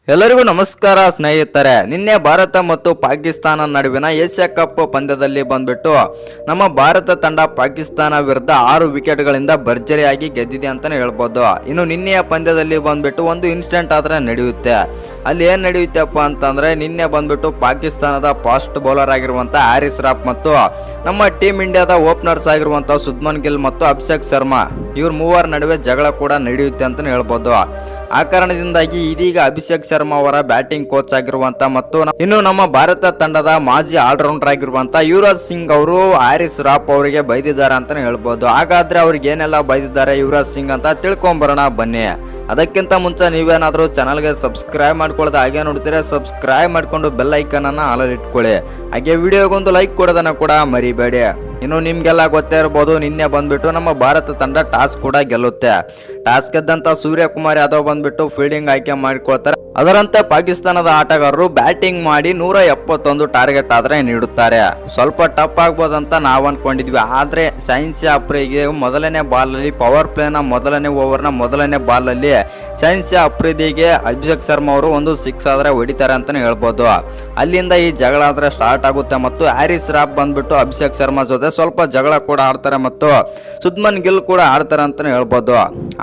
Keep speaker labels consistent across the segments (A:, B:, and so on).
A: ಎಲ್ಲರಿಗೂ ನಮಸ್ಕಾರ ಸ್ನೇಹಿತರೆ. ನಿನ್ನೆ ಭಾರತ ಮತ್ತು ಪಾಕಿಸ್ತಾನ ನಡುವಿನ ಏಷ್ಯಾ ಕಪ್ ಪಂದ್ಯದಲ್ಲಿ ಬಂದ್ಬಿಟ್ಟು ನಮ್ಮ ಭಾರತ ತಂಡ ಪಾಕಿಸ್ತಾನ ವಿರುದ್ಧ 6 ವಿಕೆಟ್ಗಳಿಂದ ಭರ್ಜರಿಯಾಗಿ ಗೆದ್ದಿದೆ ಅಂತಾನೆ ಹೇಳ್ಬೋದು. ಇನ್ನು ನಿನ್ನೆಯ ಪಂದ್ಯದಲ್ಲಿ ಬಂದ್ಬಿಟ್ಟು ಒಂದು ಇನ್ಸಿಡೆಂಟ್ ಆದ್ರೆ ನಡೆಯುತ್ತೆ. ಅಲ್ಲಿ ಏನ್ ನಡೆಯುತ್ತಪ್ಪ ಅಂತಂದ್ರೆ, ನಿನ್ನೆ ಬಂದ್ಬಿಟ್ಟು ಪಾಕಿಸ್ತಾನದ ಫಾಸ್ಟ್ ಬೌಲರ್ ಆಗಿರುವಂತ ಹ್ಯಾರಿಸ್ ರಾಫ್ ಮತ್ತು ನಮ್ಮ ಟೀಮ್ ಇಂಡಿಯಾದ ಓಪನರ್ಸ್ ಆಗಿರುವಂತ ಶುಭ್ಮನ್ ಗಿಲ್ ಮತ್ತು ಅಭಿಷೇಕ್ ಶರ್ಮಾ ಇವ್ರ ಮೂವರ ನಡುವೆ ಜಗಳ ಕೂಡ ನಡೆಯುತ್ತೆ ಅಂತಾನೆ ಹೇಳ್ಬೋದು. ಆ ಕಾರಣದಿಂದಾಗಿ ಇದೀಗ ಅಭಿಷೇಕ್ ಶರ್ಮಾ ಅವರ ಬ್ಯಾಟಿಂಗ್ ಕೋಚ್ ಆಗಿರುವಂತ ಮತ್ತು ಇನ್ನು ನಮ್ಮ ಭಾರತ ತಂಡದ ಮಾಜಿ ಆಲ್ರೌಂಡರ್ ಆಗಿರುವಂತ ಯುವರಾಜ್ ಸಿಂಗ್ ಅವರು ಹ್ಯಾರಿಸ್ ರಾಫ್ ಅವರಿಗೆ ಬೈದಿದ್ದಾರೆ ಅಂತಾನೆ ಹೇಳ್ಬೋದು. ಹಾಗಾದ್ರೆ ಅವ್ರಿಗೆ ಏನೆಲ್ಲ ಬೈದಿದ್ದಾರೆ ಯುವರಾಜ್ ಸಿಂಗ್ ಅಂತ ತಿಳ್ಕೊಂಬರೋಣ ಬನ್ನಿ. ಅದಕ್ಕಿಂತ ಮುಂಚೆ ನೀವೇನಾದರೂ ಚಾನಲ್ಗೆ ಸಬ್ಸ್ಕ್ರೈಬ್ ಮಾಡ್ಕೊಳ್ಳೋದು ಹಾಗೆ ನೋಡ್ತೀರಾ, ಸಬ್ಸ್ಕ್ರೈಬ್ ಮಾಡ್ಕೊಂಡು ಬೆಲ್ ಐಕನ್ ಅನ್ನ ಆಲ್ ಇಟ್ಕೊಳ್ಳಿ. ಹಾಗೆ ವಿಡಿಯೋಗೊಂದು ಲೈಕ್ ಕೊಡೋದನ್ನ ಕೂಡ ಮರಿಬೇಡಿ. ಇನ್ನು ನಿಮ್ಗೆಲ್ಲ ಗೊತ್ತೇ ಇರ್ಬೋದು, ನಿನ್ನೆ ಬಂದ್ಬಿಟ್ಟು ನಮ್ಮ ಭಾರತ ತಂಡ ಟಾಸ್ ಕೂಡ ಗೆಲ್ಲುತ್ತೆ. ಟಾಸ್ ಗೆದ್ದಂತ ಸೂರ್ಯಕುಮಾರ್ ಯಾದವ್ ಬಂದ್ಬಿಟ್ಟು ಫೀಲ್ಡಿಂಗ್ ಆಯ್ಕೆ ಮಾಡಿಕೊಳ್ತಾರೆ. ಅದರಂತೆ ಪಾಕಿಸ್ತಾನದ ಆಟಗಾರರು ಬ್ಯಾಟಿಂಗ್ ಮಾಡಿ 171 ಟಾರ್ಗೆಟ್ ಆದ್ರೆ ನೀಡುತ್ತಾರೆ. ಸ್ವಲ್ಪ ಟಫ್ ಆಗ್ಬೋದಂತ ನಾವು ಅನ್ಕೊಂಡಿದ್ವಿ. ಆದ್ರೆ ಸೈನ್ಸಿ ಅಫ್ರಿದಿಗೆ ಮೊದಲನೇ ಬಾಲ್ ಅಲ್ಲಿ ಪವರ್ ಪ್ಲೇನ ಮೊದಲನೇ ಓವರ್ನ ಮೊದಲನೇ ಬಾಲ್ ಅಲ್ಲಿ ಸೈನ್ಸಿ ಅಫ್ರಿದಿಗೆ ಅಭಿಷೇಕ್ ಶರ್ಮಾ ಅವರು ಒಂದು 6 ಆದ್ರೆ ಹೊಡಿತಾರೆ ಅಂತಾನೆ ಹೇಳ್ಬೋದು. ಅಲ್ಲಿಂದ ಈ ಜಗಳ ಆದ್ರೆ ಸ್ಟಾರ್ಟ್ ಆಗುತ್ತೆ ಮತ್ತು ಹ್ಯಾರಿಸ್ ರಾಫ್ ಬಂದ್ಬಿಟ್ಟು ಅಭಿಷೇಕ್ ಶರ್ಮಾ ಜೊತೆ ಸ್ವಲ್ಪ ಜಗಳ ಕೂಡ ಆಡ್ತಾರೆ ಮತ್ತು ಶುಭ್ಮನ್ ಗಿಲ್ ಕೂಡ ಆಡ್ತಾರೆ ಅಂತಾನೆ ಹೇಳ್ಬೋದು.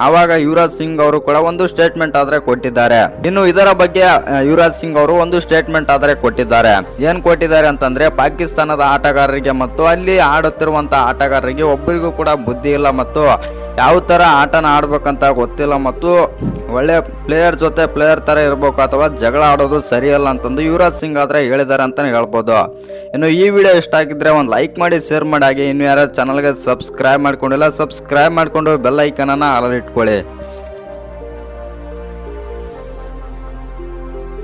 A: ಆವಾಗ ಯುವರಾಜ್ ಸಿಂಗ್ ಅವರು ಕೂಡ ಒಂದು ಸ್ಟೇಟ್ಮೆಂಟ್ ಆದ್ರೆ ಕೊಟ್ಟಿದ್ದಾರೆ. ಇನ್ನು ಇದರ ಬಗ್ಗೆ ಯುವರಾಜ್ ಸಿಂಗ್ ಅವರು ಒಂದು ಸ್ಟೇಟ್ಮೆಂಟ್ ಆದ್ರೆ ಕೊಟ್ಟಿದ್ದಾರೆ. ಏನ್ ಕೊಟ್ಟಿದ್ದಾರೆ ಅಂತಂದ್ರೆ, ಪಾಕಿಸ್ತಾನದ ಆಟಗಾರರಿಗೆ ಮತ್ತು ಅಲ್ಲಿ ಆಡುತ್ತಿರುವಂತಹ ಆಟಗಾರರಿಗೆ ಒಬ್ಬರಿಗೂ ಕೂಡ ಬುದ್ಧಿ ಇಲ್ಲ ಮತ್ತು ಯಾವ ತರ ಆಟನ ಆಡ್ಬೇಕಂತ ಗೊತ್ತಿಲ್ಲ ಮತ್ತು ಒಳ್ಳೆ ಪ್ಲೇಯರ್ ಜೊತೆ ಪ್ಲೇಯರ್ ತರ ಇರ್ಬೇಕು ಅಥವಾ ಜಗಳ ಆಡೋದು ಸರಿಯಲ್ಲ ಅಂತಂದು ಯುವರಾಜ್ ಸಿಂಗ್ ಆದ್ರೆ ಹೇಳಿದ್ದಾರೆ ಅಂತಾನೆ ಹೇಳ್ಬೋದು. ಇನ್ನು ಈ ವಿಡಿಯೋ ಇಷ್ಟ ಆಗಿದ್ರೆ ಒಂದು ಲೈಕ್ ಮಾಡಿ, ಶೇರ್ ಮಾಡಿ. ಹಾಗೆ ಇನ್ನು ಯಾರು ಚಾನಲ್ಗೆ ಸಬ್ಸ್ಕ್ರೈಬ್ ಮಾಡ್ಕೊಂಡಿಲ್ಲ, ಸಬ್ಸ್ಕ್ರೈಬ್ ಮಾಡ್ಕೊಂಡು ಬೆಲ್ ಐಕನ್ ಅನ್ನ ಆಲ್ ಇಟ್ಕೊಳ್ಳಿ.